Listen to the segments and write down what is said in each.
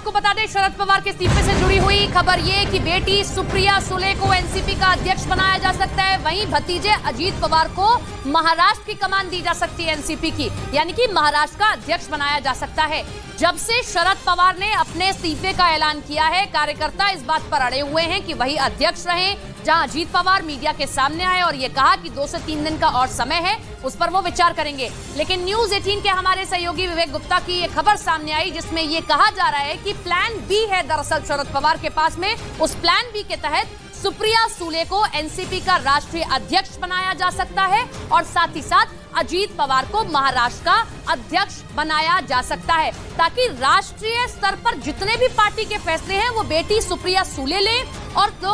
आपको बता दें, शरद पवार के इस्तीफे से जुड़ी हुई खबर ये कि बेटी सुप्रिया सुले को एनसीपी का अध्यक्ष बनाया जा सकता है। वहीं भतीजे अजीत पवार को महाराष्ट्र की कमान दी जा सकती है एनसीपी की, यानी कि महाराष्ट्र का अध्यक्ष बनाया जा सकता है। जब से शरद पवार ने अपने इस्तीफे का ऐलान किया है, कार्यकर्ता इस बात पर अड़े हुए हैं कि वही अध्यक्ष रहें। जहां अजीत पवार मीडिया के सामने आए और ये कहा कि 2 से 3 दिन का और समय है, उस पर वो विचार करेंगे। लेकिन न्यूज 18 के हमारे सहयोगी विवेक गुप्ता की ये खबर सामने आई, जिसमें ये कहा जा रहा है कि प्लान बी है दरअसल शरद पवार के पास में। उस प्लान बी के तहत सुप्रिया सुले को एनसीपी का राष्ट्रीय अध्यक्ष बनाया जा सकता है और साथ ही साथ अजीत पवार को महाराष्ट्र का अध्यक्ष बनाया जा सकता है, ताकि राष्ट्रीय स्तर पर जितने भी पार्टी के फैसले हैं वो बेटी सुप्रिया सुले ले और जो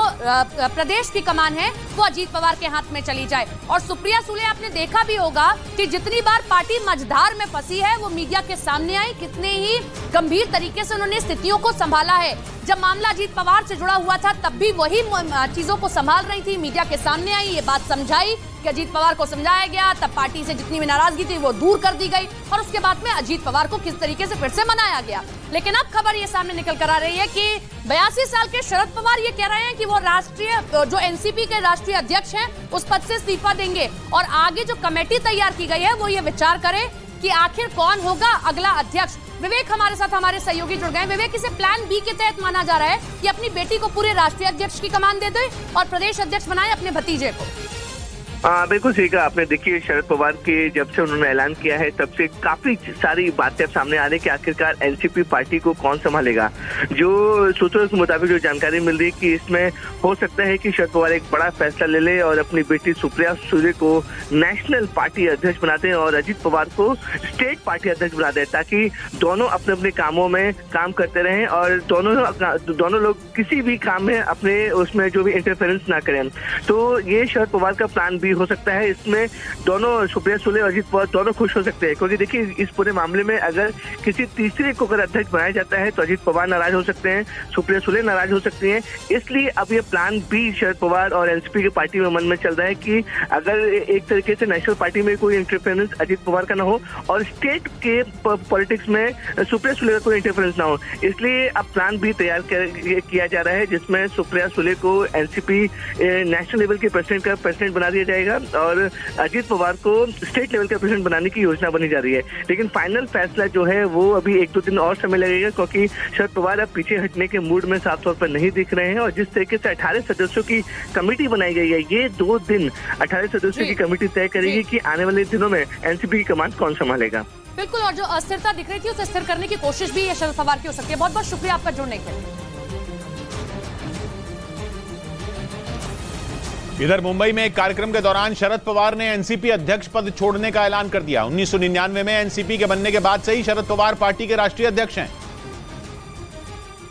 प्रदेश की कमान है वो अजीत पवार के हाथ में चली जाए। और सुप्रिया सुले, आपने देखा भी होगा कि जितनी बार पार्टी मझधार में फंसी है वो मीडिया के सामने आई, कितने ही गंभीर तरीके से उन्होंने स्थितियों को संभाला है। जब मामला अजीत पवार से जुड़ा हुआ था तब भी वही चीजों को संभाल रही थी, मीडिया के सामने आई, ये बात समझाई कि अजीत पवार को समझाया गया, तब पार्टी से जितनी भी नाराजगी थी वो दूर कर दी गई और उसके बाद में अजीत पवार को किस तरीके से फिर से मनाया गया। लेकिन अब खबर ये सामने निकल कर आ रही है कि 82 साल के शरद पवार ये कह रहे हैं कि वो राष्ट्रीय जो एनसीपी के राष्ट्रीय अध्यक्ष हैं उस पद से इस्तीफा देंगे और आगे जो कमेटी तैयार की गई है वो ये विचार करे कि आखिर कौन होगा अगला अध्यक्ष। विवेक हमारे साथ, हमारे सहयोगी जुड़ गए। विवेक, इसे प्लान बी के तहत माना जा रहा है कि अपनी बेटी को पूरे राष्ट्रीय अध्यक्ष की कमान दे दे और प्रदेश अध्यक्ष बनाए अपने भतीजे को। बिल्कुल सही कहा आपने। देखिए, शरद पवार के जब से उन्होंने ऐलान किया है तब से काफी सारी बातें सामने आ रही कि आखिरकार एनसीपी पार्टी को कौन संभालेगा। जो सूत्रों के मुताबिक जो जानकारी मिल रही है कि इसमें हो सकता है कि शरद पवार एक बड़ा फैसला ले ले और अपनी बेटी सुप्रिया सुले को नेशनल पार्टी अध्यक्ष बना दें और अजीत पवार को स्टेट पार्टी अध्यक्ष बना दें, ताकि दोनों अपने अपने कामों में काम करते रहें और दोनों लोग किसी भी काम में अपने उसमें जो भी इंटरफेरेंस ना करें। तो ये शरद पवार का प्लान बी हो सकता है। इसमें दोनों सुप्रिया सुले और अजीत पवार दोनों खुश हो सकते हैं, क्योंकि देखिए इस पूरे मामले में अगर किसी तीसरे को अगर अध्यक्ष बनाया जाता है तो अजीत पवार नाराज हो सकते हैं, सुप्रिया सुले नाराज हो सकती हैं। इसलिए अब ये प्लान बी शरद पवार और एनसीपी की पार्टी में मन में चल रहा है कि अगर एक तरीके से नेशनल पार्टी में कोई इंटरफेरेंस अजीत पवार का ना हो और स्टेट के पॉलिटिक्स में सुप्रिया सुले का कोई इंटरफेरेंस ना हो, इसलिए अब प्लान बी तैयार किया जा रहा है, जिसमें सुप्रिया सुले को एनसीपी नेशनल लेवल के प्रेसिडेंट बना दिया जाएगा और अजीत पवार को स्टेट लेवल का प्रेसिडेंट बनाने की योजना बनी जा रही है। लेकिन फाइनल फैसला जो है वो अभी 1-2 दिन और समय लगेगा, क्योंकि शरद पवार अब पीछे हटने के मूड में साफ तौर पर नहीं दिख रहे हैं और जिस तरीके से 18 सदस्यों की कमेटी बनाई गई है, ये 2 दिन 18 सदस्यों की कमेटी तय करेगी कि आने वाले दिनों में एनसीपी की कमान कौन संभालेगा। बिल्कुल, और जो अस्थिरता दिख रही थी उसे स्थिर करने की कोशिश भी ये शरद पवार की हो सकती है। बहुत बहुत शुक्रिया आपका जुड़ने के लिए। इधर मुंबई में एक कार्यक्रम के दौरान शरद पवार ने एनसीपी अध्यक्ष पद छोड़ने का ऐलान कर दिया। 1999 में एनसीपी के बनने के बाद से ही शरद पवार पार्टी के राष्ट्रीय अध्यक्ष हैं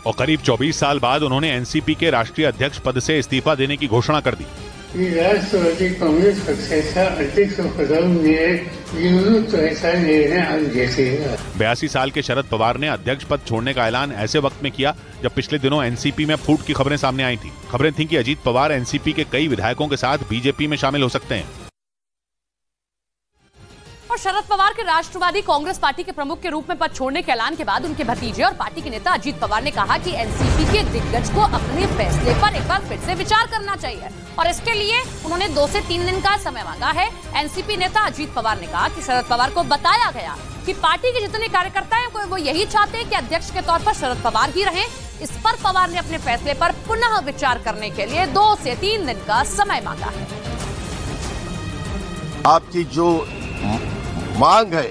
और करीब 24 साल बाद उन्होंने एनसीपी के राष्ट्रीय अध्यक्ष पद से इस्तीफा देने की घोषणा कर दी। राष्ट्रवादी कांग्रेस पक्षाचा अध्यक्षपदावरून निवडणूक व्हायचा निर्णय आज घेतला। 82 साल के शरद पवार ने अध्यक्ष पद छोड़ने का ऐलान ऐसे वक्त में किया जब पिछले दिनों एनसीपी में फूट की खबरें सामने आई थी। खबरें थीं कि अजीत पवार एनसीपी के कई विधायकों के साथ बीजेपी में शामिल हो सकते हैं। और शरद पवार के राष्ट्रवादी कांग्रेस पार्टी के प्रमुख के रूप में पद छोड़ने के ऐलान के बाद उनके भतीजे और पार्टी के नेता अजीत पवार ने कहा कि एनसीपी के दिग्गज को अपने फैसले पर एक बार फिर से विचार करना चाहिए और इसके लिए उन्होंने 2 से 3 दिन का समय मांगा है। एनसीपी नेता अजीत पवार ने कहा कि शरद पवार को बताया गया कि पार्टी के जितने कार्यकर्ता हैं वो यही चाहते हैं कि अध्यक्ष के तौर पर शरद पवार ही रहें। इस पर पवार ने अपने फैसले पर पुनः विचार करने के लिए 2 से 3 दिन का समय मांगा है। आपकी जो मांग है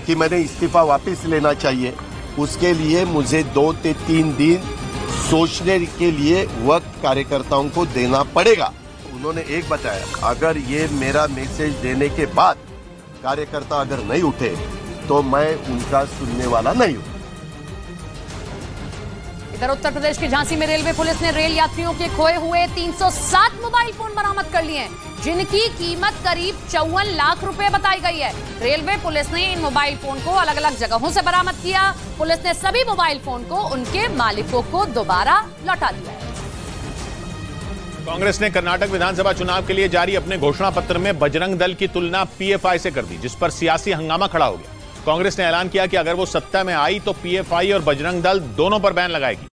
कि मैंने इस्तीफा वापस लेना चाहिए, उसके लिए मुझे 2 से 3 दिन सोचने के लिए वक्त कार्यकर्ताओं को देना पड़ेगा। उन्होंने एक बताया, अगर ये मेरा मैसेज देने के बाद कार्यकर्ता अगर नहीं उठे तो मैं उनका सुनने वाला नहीं हूँ। इधर उत्तर प्रदेश के झांसी में रेलवे पुलिस ने रेल यात्रियों के खोए हुए 307 मोबाइल फोन बरामद कर लिए हैं, जिनकी कीमत करीब 54 लाख रुपए बताई गई है। रेलवे पुलिस ने इन मोबाइल फोन को अलग अलग जगहों से बरामद किया। पुलिस ने सभी मोबाइल फोन को उनके मालिकों को दोबारा लौटा दिया है। कांग्रेस ने कर्नाटक विधानसभा चुनाव के लिए जारी अपने घोषणा पत्र में बजरंग दल की तुलना पीएफआई से कर दी, जिस पर सियासी हंगामा खड़ा हो गया। कांग्रेस ने ऐलान किया कि अगर वो सत्ता में आई तो पीएफआई और बजरंग दल दोनों पर बैन लगाएगी।